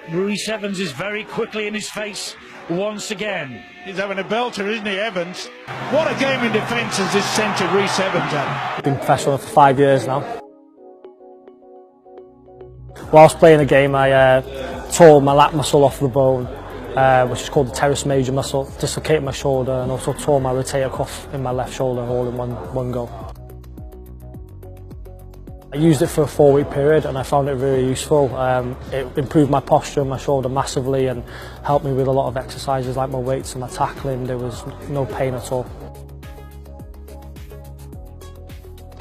Rhys Evans is very quickly in his face once again. He's having a belter, isn't he, Evans? What a game in defence has this centre Rhys Evans had. I've been professional for 5 years now. Whilst playing the game, I tore my lat muscle off the bone, which is called the teres major muscle, dislocated my shoulder and also tore my rotator cuff in my left shoulder all in one go. I used it for a 4-week period and I found it very useful. It improved my posture and my shoulder massively and helped me with a lot of exercises like my weights and my tackling. There was no pain at all.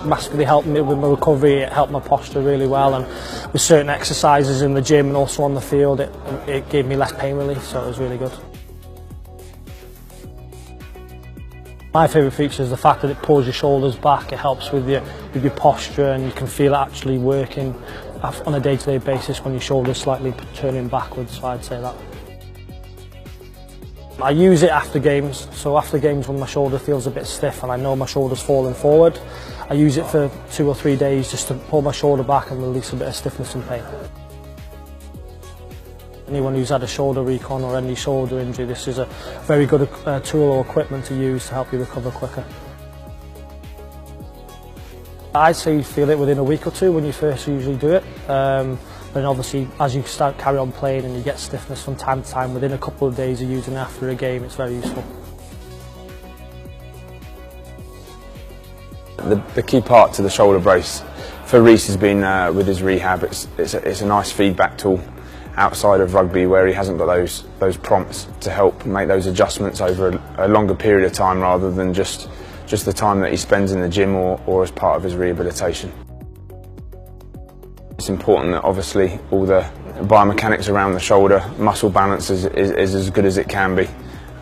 Massively helped me with my recovery. It helped my posture really well, and with certain exercises in the gym and also on the field it gave me less pain relief, so it was really good. My favourite feature is the fact that it pulls your shoulders back. It helps with your posture and you can feel it actually working on a day-to-day basis when your shoulder's slightly turning backwards, so I'd say that. I use it after games, so after games when my shoulder feels a bit stiff and I know my shoulder's falling forward, I use it for 2 or 3 days just to pull my shoulder back and release a bit of stiffness and pain. Anyone who's had a shoulder recon or any shoulder injury, this is a very good tool or equipment to use to help you recover quicker. I'd say you feel it within a week or two when you first usually do it. But obviously as you carry on playing and you get stiffness from time to time, within a couple of days of using it after a game, it's very useful. The key part to the shoulder brace for Rhys has been with his rehab. It's a nice feedback tool outside of rugby where he hasn't got those prompts to help make those adjustments over a longer period of time rather than just the time that he spends in the gym or as part of his rehabilitation. It's important that obviously all the biomechanics around the shoulder, muscle balance is as good as it can be.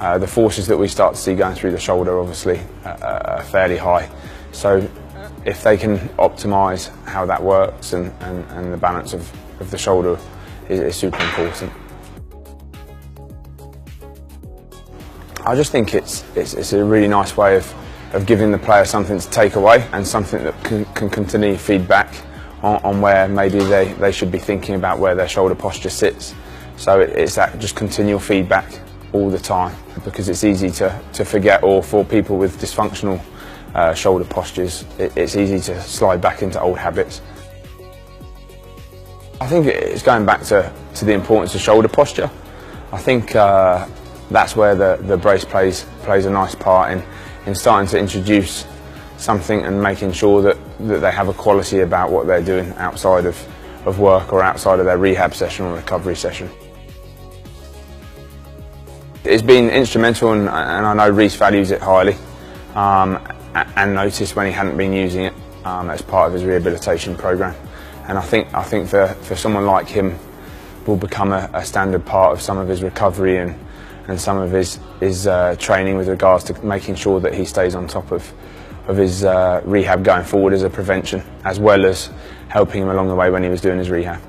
The forces that we start to see going through the shoulder obviously are fairly high. So if they can optimise how that works and the balance of the shoulder is super important. I just think it's a really nice way of giving the player something to take away and something that can continue feedback on where maybe they should be thinking about where their shoulder posture sits. So it's that just continual feedback all the time, because it's easy to forget, or for people with dysfunctional shoulder postures, it's easy to slide back into old habits. I think it's going back to the importance of shoulder posture. I think that's where the brace plays a nice part in starting to introduce something and making sure that they have a quality about what they're doing outside of work or outside of their rehab session or recovery session. It's been instrumental, and I know Rhys values it highly and noticed when he hadn't been using it as part of his rehabilitation programme. And I think for someone like him, will become a standard part of some of his recovery and some of his training with regards to making sure that he stays on top of his rehab going forward as a prevention, as well as helping him along the way when he was doing his rehab.